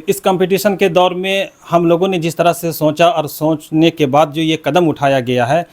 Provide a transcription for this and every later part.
इस कंपटीशन के दौर में हम लोगों ने जिस तरह से सोचा और सोचने के बाद जो ये कदम उठाया गया है,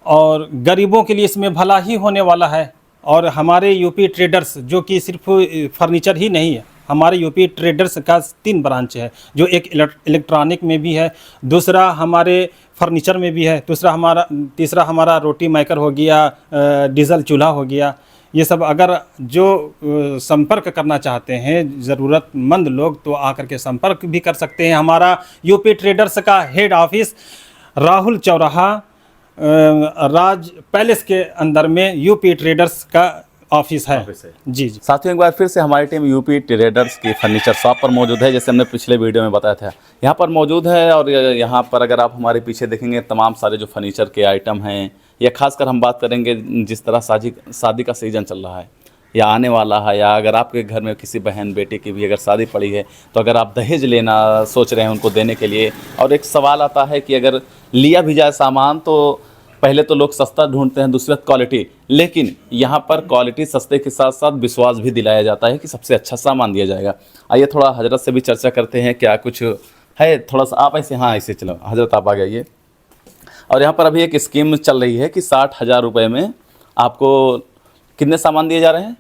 और गरीबों के लिए इसमें भला ही होने वाला है। और हमारे यूपी ट्रेडर्स, जो कि सिर्फ फर्नीचर ही नहीं है, हमारे यूपी ट्रेडर्स का 3 ब्रांच है, जो एक इलेक्ट्रॉनिक में भी है, दूसरा हमारे फर्नीचर में भी है, तीसरा हमारा रोटी मेकर हो गया, डीजल चूल्हा हो गया। ये सब अगर जो संपर्क करना चाहते हैं ज़रूरतमंद लोग, तो आकर के संपर्क भी कर सकते हैं। हमारा यूपी ट्रेडर्स का हेड ऑफिस राहुल चौराहा राज पैलेस के अंदर में यूपी ट्रेडर्स का ऑफिस है। जी जी। साथियों, एक बार फिर से हमारी टीम यूपी ट्रेडर्स की फर्नीचर शॉप पर मौजूद है, जैसे हमने पिछले वीडियो में बताया था, यहाँ पर मौजूद है। और यहाँ पर अगर आप हमारे पीछे देखेंगे तमाम सारे जो फर्नीचर के आइटम हैं, या खासकर हम बात करेंगे जिस तरह शादी का सीज़न चल रहा है या आने वाला है, या अगर आपके घर में किसी बहन बेटी की भी अगर शादी पड़ी है, तो अगर आप दहेज लेना सोच रहे हैं उनको देने के लिए, और एक सवाल आता है कि अगर लिया भी जाए सामान, तो पहले तो लोग सस्ता ढूंढते हैं, दूसरी बात क्वालिटी, लेकिन यहाँ पर क्वालिटी सस्ते के साथ साथ विश्वास भी दिलाया जाता है कि सबसे अच्छा सामान दिया जाएगा। आइए थोड़ा हजरत से भी चर्चा करते हैं, क्या कुछ है थोड़ा सा। आप ऐसे, हाँ ऐसे चलो हजरत, आप आ गए। और यहाँ पर अभी एक स्कीम चल रही है कि 60,000 रुपये में आपको कितने सामान दिए जा रहे हैं?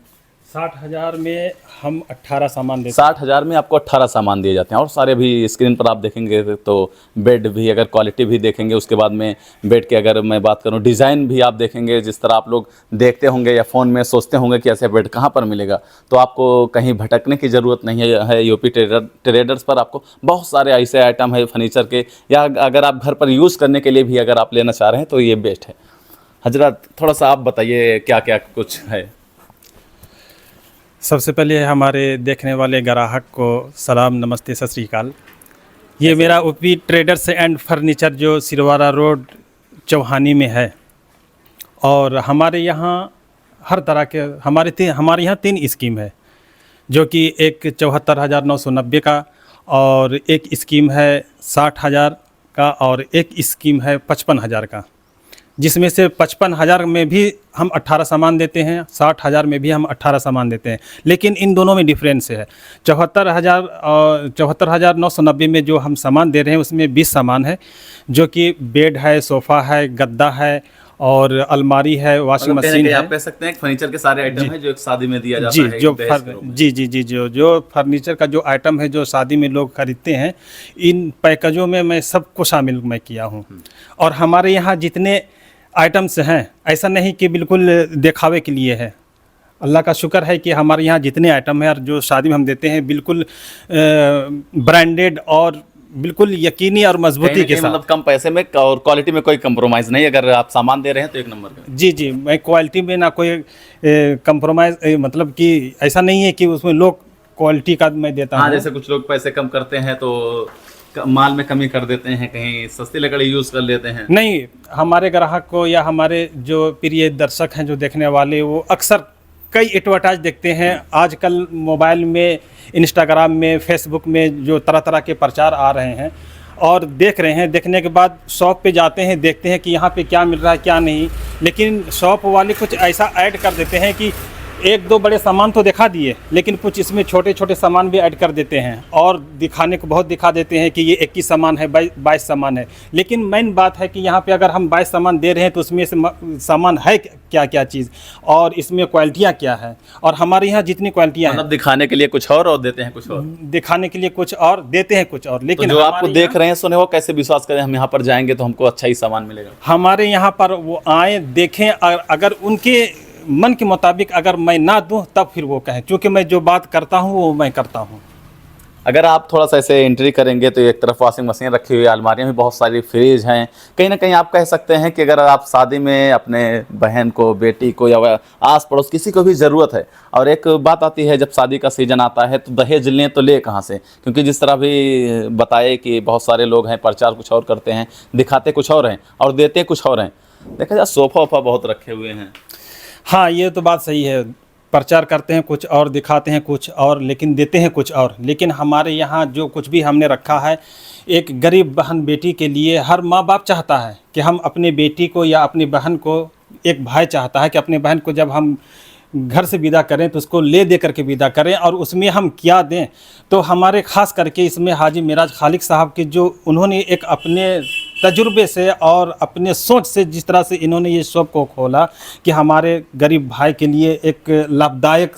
60,000 में हम 18 सामान देते हैं। 60,000 में आपको 18 सामान दिए जाते हैं। और सारे भी स्क्रीन पर आप देखेंगे तो बेड भी, अगर क्वालिटी भी देखेंगे, उसके बाद में बेड के अगर मैं बात करूं डिज़ाइन भी आप देखेंगे, जिस तरह आप लोग देखते होंगे या फ़ोन में सोचते होंगे कि ऐसे बेड कहां पर मिलेगा, तो आपको कहीं भटकने की ज़रूरत नहीं है। यूपी ट्रेडर्स पर आपको बहुत सारे ऐसे आइटम है फर्नीचर के, या अगर आप घर पर यूज़ करने के लिए भी अगर आप लेना चाह रहे हैं तो ये बेस्ट है। हजरत थोड़ा सा आप बताइए क्या क्या कुछ है। सबसे पहले हमारे देखने वाले ग्राहक को सलाम, नमस्ते, सत श्री अकाल। ये मेरा यूपी ट्रेडर्स एंड फर्नीचर जो सिरवारा रोड चौहानी में है, और हमारे यहाँ हर तरह के हमारे यहाँ 3 स्कीम है, जो कि एक 74,990 का, और एक स्कीम है 60,000 का, और एक स्कीम है 55,000 का, जिसमें से 55,000 में भी हम 18 सामान देते हैं, 60,000 में भी हम 18 सामान देते हैं। लेकिन इन दोनों में डिफरेंस है। 74,990 में जो हम सामान दे रहे हैं उसमें 20 सामान है, जो कि बेड है, सोफ़ा है, गद्दा है, और अलमारी है, वॉशिंग मशीन है। आप कह सकते हैं फर्नीचर के सारे आइटम है जो एक शादी में दिया जाता जी, है। जो फर्नीचर का जो आइटम है जो शादी में लोग खरीदते हैं, इन पैकेजों में मैं सबको शामिल मैं किया हूँ। और हमारे यहाँ जितने आइटम्स हैं, ऐसा नहीं कि बिल्कुल दिखावे के लिए है। अल्लाह का शुक्र है कि हमारे यहाँ जितने आइटम हैं और जो शादी में हम देते हैं, बिल्कुल ब्रांडेड और बिल्कुल यकीनी और मजबूती के साथ। मतलब कम पैसे में और क्वालिटी में कोई कंप्रोमाइज़ नहीं, अगर आप सामान दे रहे हैं तो एक नंबर का। जी, मैं क्वालिटी में ना कोई कंप्रोमाइज़, मतलब कि ऐसा नहीं है कि उसमें लोग क्वालिटी का मैं देता हूँ। जैसे कुछ लोग पैसे कम करते हैं तो माल में कमी कर देते हैं, कहीं सस्ती लकड़ी यूज़ कर लेते हैं। नहीं, हमारे ग्राहक को या हमारे जो प्रिय दर्शक हैं, जो देखने वाले, वो अक्सर कई एडवर्टाइज देखते हैं। आजकल मोबाइल में, इंस्टाग्राम में, फेसबुक में जो तरह तरह के प्रचार आ रहे हैं, और देख रहे हैं। देखने के बाद शॉप पे जाते हैं, देखते हैं कि यहाँ पे क्या मिल रहा है क्या नहीं। लेकिन शॉप वाले कुछ ऐसा ऐड कर देते हैं कि 1-2 बड़े सामान तो दिखा दिए, लेकिन कुछ इसमें छोटे छोटे सामान भी ऐड कर देते हैं, और दिखाने को बहुत दिखा देते हैं कि ये 21 सामान है, 22 सामान है। लेकिन मेन बात है कि यहाँ पे अगर हम 22 सामान दे रहे हैं तो उसमें से सामान है क्या क्या चीज़, और इसमें क्वालिटियाँ क्या है। और हमारे यहाँ जितनी क्वालिटियाँ हैं, मतलब दिखाने के लिए कुछ और देते हैं कुछ और, दिखाने के लिए कुछ और देते हैं कुछ और। लेकिन तो जो आपको देख रहे हैं सुने, वो कैसे विश्वास करें हम यहाँ पर जाएंगे तो हमको अच्छा ही सामान मिलेगा? हमारे यहाँ पर वो आए, देखें, अगर उनके मन के मुताबिक अगर मैं ना दूं तब फिर वो कहें, क्योंकि मैं जो बात करता हूं वो मैं करता हूं। अगर आप थोड़ा सा ऐसे एंट्री करेंगे तो एक तरफ वॉशिंग मशीन रखी हुई है, अलमारियाँ भी बहुत सारी, फ्रिज हैं। कहीं ना कहीं आप कह सकते हैं कि अगर आप शादी में अपने बहन को, बेटी को, या आस पड़ोस किसी को भी ज़रूरत है, और एक बात आती है जब शादी का सीज़न आता है तो दहेज लें तो ले कहाँ से, क्योंकि जिस तरह भी बताए कि बहुत सारे लोग हैं प्रचार कुछ और करते हैं, दिखाते कुछ और हैं और देते कुछ और हैं। देखा जाए सोफ़ा वोफ़ा बहुत रखे हुए हैं। हाँ, ये तो बात सही है। प्रचार करते हैं कुछ और, दिखाते हैं कुछ और, लेकिन देते हैं कुछ और। लेकिन हमारे यहाँ जो कुछ भी हमने रखा है, एक गरीब बहन बेटी के लिए हर माँ बाप चाहता है कि हम अपने बेटी को या अपनी बहन को, एक भाई चाहता है कि अपने बहन को जब हम घर से विदा करें तो उसको ले दे करके विदा करें, और उसमें हम क्या दें। तो हमारे ख़ास करके इसमें हाजी मिराज खालिक साहब के जो उन्होंने एक अपने तजुर्बे से और अपने सोच से जिस तरह से इन्होंने ये शॉप को खोला कि हमारे गरीब भाई के लिए एक लाभदायक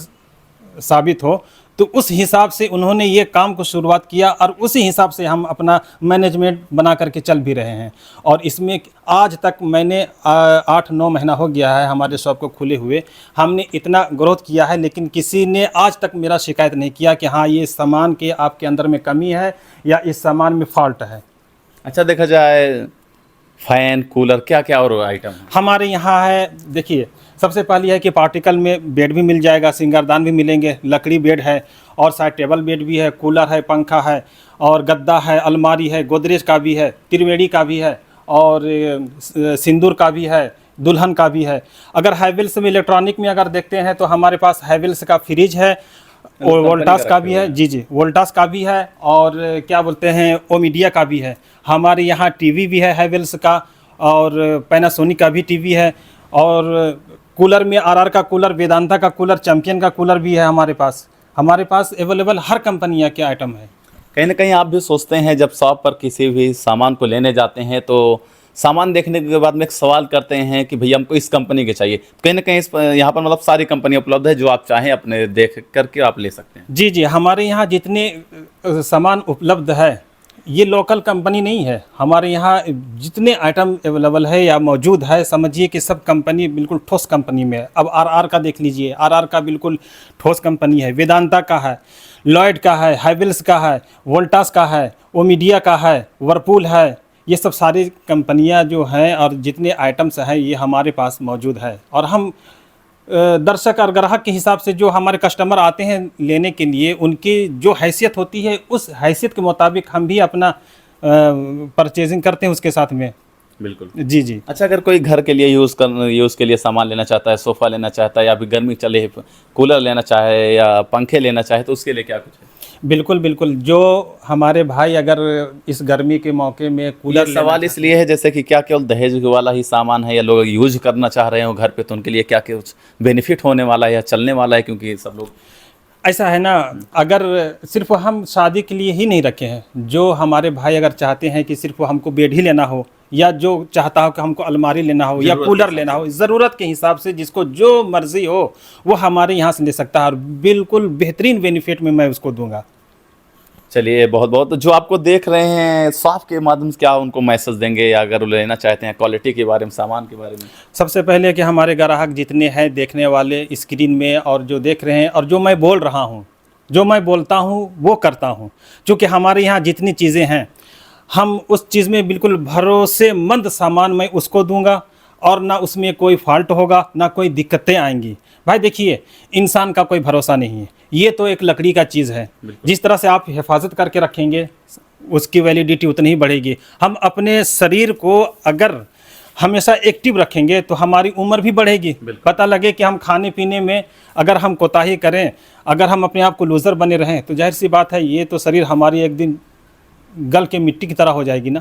साबित हो, तो उस हिसाब से उन्होंने ये काम को शुरुआत किया और उसी हिसाब से हम अपना मैनेजमेंट बना करके चल भी रहे हैं। और इसमें आज तक मैंने 8-9 महीना हो गया है हमारे शॉप को खुले हुए, हमने इतना ग्रोथ किया है, लेकिन किसी ने आज तक मेरा शिकायत नहीं किया कि हाँ ये सामान के आपके अंदर में कमी है या इस सामान में फॉल्ट है। अच्छा, देखा जाए फैन, कूलर, क्या क्या और आइटम है हमारे यहाँ है, देखिए सबसे पहली है कि पार्टिकल में बेड भी मिल जाएगा, सिंगारदान भी मिलेंगे, लकड़ी बेड है और साइड टेबल बेड भी है, कूलर है, पंखा है और गद्दा है, अलमारी है, गोदरेज का भी है, त्रिवेणी का भी है और सिंदूर का भी है, दुल्हन का भी है। अगर हैवेल्स में इलेक्ट्रॉनिक में अगर देखते हैं तो हमारे पास हैवेल्स का फ्रिज है और वोल्टास का भी है, जी वोल्टास का भी है और क्या बोलते हैं ओमीडिया का भी है। हमारे यहाँ टीवी भी है हैवेल्स का और पैनासोनिक का भी टीवी है और कूलर में आरआर का कूलर, वेदांता का कूलर, चैंपियन का कूलर भी है हमारे पास अवेलेबल हर कंपनियाँ के आइटम है। कहीं ना कहीं आप भी सोचते हैं जब शॉप पर किसी भी सामान को लेने जाते हैं तो सामान देखने के बाद में एक सवाल करते हैं कि भैया हमको इस कंपनी के चाहिए। कहीं ना कहीं यहाँ पर मतलब सारी कंपनी उपलब्ध है, जो आप चाहें अपने देख करके आप ले सकते हैं। जी, हमारे यहाँ जितने सामान उपलब्ध है ये लोकल कंपनी नहीं है, हमारे यहाँ जितने आइटम अवेलेबल है या मौजूद है समझिए कि सब कंपनी बिल्कुल ठोस कंपनी में है। अब आरआर का देख लीजिए, आरआर का बिल्कुल ठोस कंपनी है, वेदांता का है, लॉयड का है, हैवेल्स का है, वोल्टास का है, ओमीडिया का है, वर्लपूल है, ये सब सारी कंपनियां जो हैं और जितने आइटम्स हैं ये हमारे पास मौजूद है। और हम दर्शक और ग्राहक के हिसाब से जो हमारे कस्टमर आते हैं लेने के लिए, उनकी जो हैसियत होती है उस हैसियत के मुताबिक हम भी अपना परचेजिंग करते हैं उसके साथ में। बिल्कुल जी। अच्छा, अगर कोई घर के लिए यूज़ के लिए सामान लेना चाहता है, सोफ़ा लेना चाहता है या अभी गर्मी चले कूलर लेना चाहे या पंखे लेना चाहे तो उसके लिए क्या कुछ है? बिल्कुल, जो हमारे भाई अगर इस गर्मी के मौके में कूलर, सवाल इसलिए है जैसे कि क्या केवल दहेज वाला ही सामान है या लोग यूज करना चाह रहे हो घर पे, तो उनके लिए क्या कुछ बेनिफिट होने वाला है या चलने वाला है? क्योंकि सब लोग ऐसा है ना, अगर सिर्फ हम शादी के लिए ही नहीं रखे हैं, जो हमारे भाई अगर चाहते हैं कि सिर्फ हमको बेड ही लेना हो या जो चाहता हो कि हमको अलमारी लेना हो या कूलर लेना हो, ज़रूरत के हिसाब से जिसको जो मर्ज़ी हो वो हमारे यहाँ से ले सकता है और बिल्कुल बेहतरीन बेनिफिट में मैं उसको दूंगा। चलिए, बहुत बहुत जो आपको देख रहे हैं शॉप के माध्यम से क्या उनको मैसेज देंगे या अगर लेना चाहते हैं क्वालिटी के बारे में, सामान के बारे में? सबसे पहले कि हमारे ग्राहक जितने हैं देखने वाले स्क्रीन में और जो देख रहे हैं और जो मैं बोल रहा हूँ, जो मैं बोलता हूँ वो करता हूँ, क्योंकि हमारे यहाँ जितनी चीज़ें हैं हम उस चीज़ में बिल्कुल भरोसेमंद सामान मैं उसको दूंगा और ना उसमें कोई फॉल्ट होगा, ना कोई दिक्कतें आएंगी। भाई देखिए, इंसान का कोई भरोसा नहीं है, ये तो एक लकड़ी का चीज़ है, जिस तरह से आप हिफाजत करके रखेंगे उसकी वैलिडिटी उतनी ही बढ़ेगी। हम अपने शरीर को अगर हमेशा एक्टिव रखेंगे तो हमारी उम्र भी बढ़ेगी। पता लगे कि हम खाने पीने में अगर हम कोताही करें, अगर हम अपने आप को लूज़र बने रहें तो जाहिर सी बात है ये तो शरीर हमारी एक दिन गल के मिट्टी की तरह हो जाएगी ना।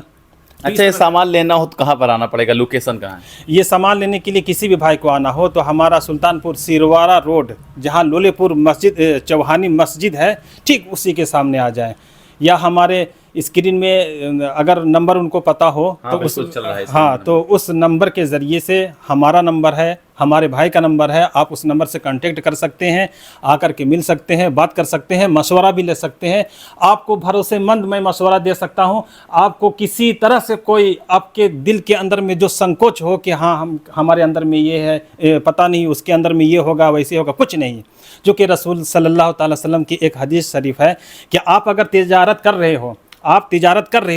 अच्छा, ये सामान लेना हो तो कहाँ पर आना पड़ेगा? लोकेशन कहाँ है? ये सामान लेने के लिए किसी भी भाई को आना हो तो हमारा सुल्तानपुर सिरवारा रोड, जहाँ लोलेपुर मस्जिद चौहानी मस्जिद है, ठीक उसी के सामने आ जाएं। या हमारे स्क्रीन में अगर नंबर उनको पता हो तो उस नंबर के ज़रिए से, हमारा नंबर है, हमारे भाई का नंबर है, आप उस नंबर से कांटेक्ट कर सकते हैं, आकर के मिल सकते हैं, बात कर सकते हैं, मशवरा भी ले सकते हैं। आपको भरोसेमंद मैं मशवरा दे सकता हूं। आपको किसी तरह से कोई आपके दिल के अंदर में जो संकोच हो कि हाँ हमारे अंदर में ये है, पता नहीं उसके अंदर में ये होगा वैसे होगा, कुछ नहीं। जो कि रसूल सल्लल्लाहु अलैहि वसल्लम की एक हदीस शरीफ है कि आप अगर तिजारत कर रहे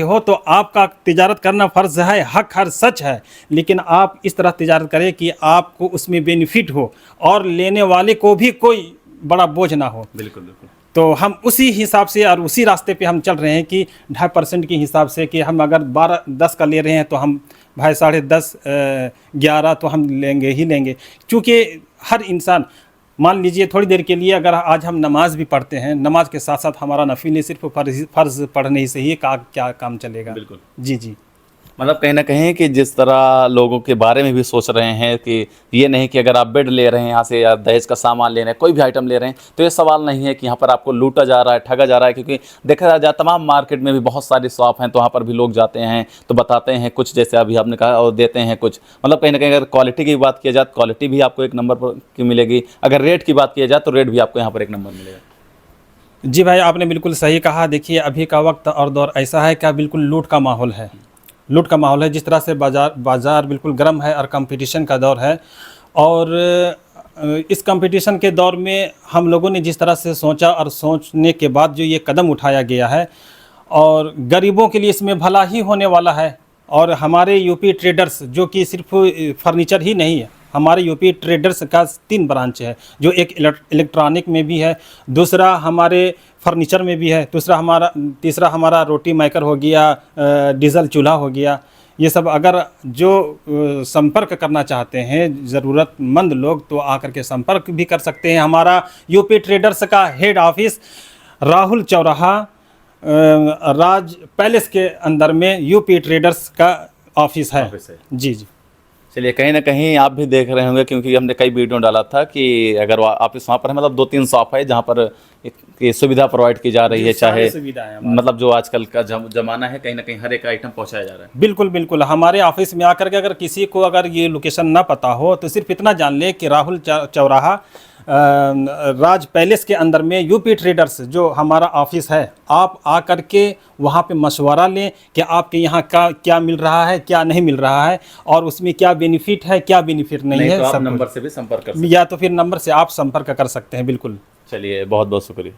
हो तो आपका तिजारत करना फ़र्ज़ है, हक हर सच है, लेकिन आप इस तरह तिजारत करें कि आपको उसमें बेनिफिट हो और लेने वाले को भी कोई बड़ा बोझ ना हो। बिल्कुल। तो हम उसी हिसाब से और उसी रास्ते पे हम चल रहे हैं कि 2.5% के हिसाब से कि हम अगर 12-10 का ले रहे हैं तो हम भाई 10.5 11 तो हम लेंगे ही लेंगे। क्योंकि हर इंसान, मान लीजिए थोड़ी देर के लिए अगर आज हम नमाज भी पढ़ते हैं, नमाज के साथ साथ हमारा नफिल सिर्फ फ़र्ज़ पढ़ने ही से ही क्या काम चलेगा। बिल्कुल जी। मतलब कहीं ना कहीं कि जिस तरह लोगों के बारे में भी सोच रहे हैं कि ये नहीं कि अगर आप बेड ले रहे हैं यहाँ से या दहेज का सामान ले रहे हैं, कोई भी आइटम ले रहे हैं, तो ये सवाल नहीं है कि यहाँ पर आपको लूटा जा रहा है, ठगा जा रहा है। क्योंकि देखा जाए तमाम मार्केट में भी बहुत सारी शॉप हैं, तो वहाँ पर भी लोग जाते हैं तो बताते हैं कुछ, जैसे अभी आपने कहा, और देते हैं कुछ। मतलब कहीं ना कहीं अगर क्वालिटी की बात किया जाए तो क्वालिटी भी आपको एक नंबर पर की मिलेगी, अगर रेट की बात किया जाए तो रेट भी आपको यहाँ पर एक नंबर मिलेगा। जी भाई, आपने बिल्कुल सही कहा। देखिए, अभी का वक्त और दौर ऐसा है कि बिल्कुल लूट का माहौल है, लूट का माहौल है। जिस तरह से बाज़ार बिल्कुल गर्म है और कंपटीशन का दौर है, और इस कंपटीशन के दौर में हम लोगों ने जिस तरह से सोचा और सोचने के बाद जो ये कदम उठाया गया है, और गरीबों के लिए इसमें भला ही होने वाला है। और हमारे यूपी ट्रेडर्स, जो कि सिर्फ फर्नीचर ही नहीं है, हमारे यूपी ट्रेडर्स का 3 ब्रांच है, जो एक इलेक्ट्रॉनिक में भी है, दूसरा हमारे फर्नीचर में भी है, तीसरा हमारा रोटी मेकर हो गया, डीजल चूल्हा हो गया। ये सब अगर जो संपर्क करना चाहते हैं ज़रूरतमंद लोग, तो आकर के संपर्क भी कर सकते हैं। हमारा यूपी ट्रेडर्स का हेड ऑफिस राहुल चौराहा राज पैलेस के अंदर में यूपी ट्रेडर्स का ऑफिस है। जी जी। चलिए, कहीं ना कहीं आप भी देख रहे होंगे, क्योंकि हमने कई वीडियो डाला था कि अगर आप इस वहाँ पर है, मतलब 2-3 शॉप है जहाँ पर एक सुविधा प्रोवाइड की जा रही है, चाहे मतलब जो आजकल का जमाना है, कहीं ना कहीं हर एक आइटम पहुँचाया जा रहा है। बिल्कुल बिल्कुल। हमारे ऑफिस में आकर के अगर किसी को अगर ये लोकेशन ना पता हो, तो सिर्फ इतना जान ले कि राहुल चौराहा राज पैलेस के अंदर में यूपी ट्रेडर्स जो हमारा ऑफिस है, आप आकर के वहाँ पे मशवरा लें कि आपके यहाँ का क्या मिल रहा है, क्या नहीं मिल रहा है, और उसमें क्या बेनिफिट है, क्या बेनिफिट नहीं है। तो आप नंबर से भी संपर्क कर सकते हैं, या तो फिर नंबर से आप संपर्क कर सकते हैं। बिल्कुल। चलिए, बहुत बहुत शुक्रिया।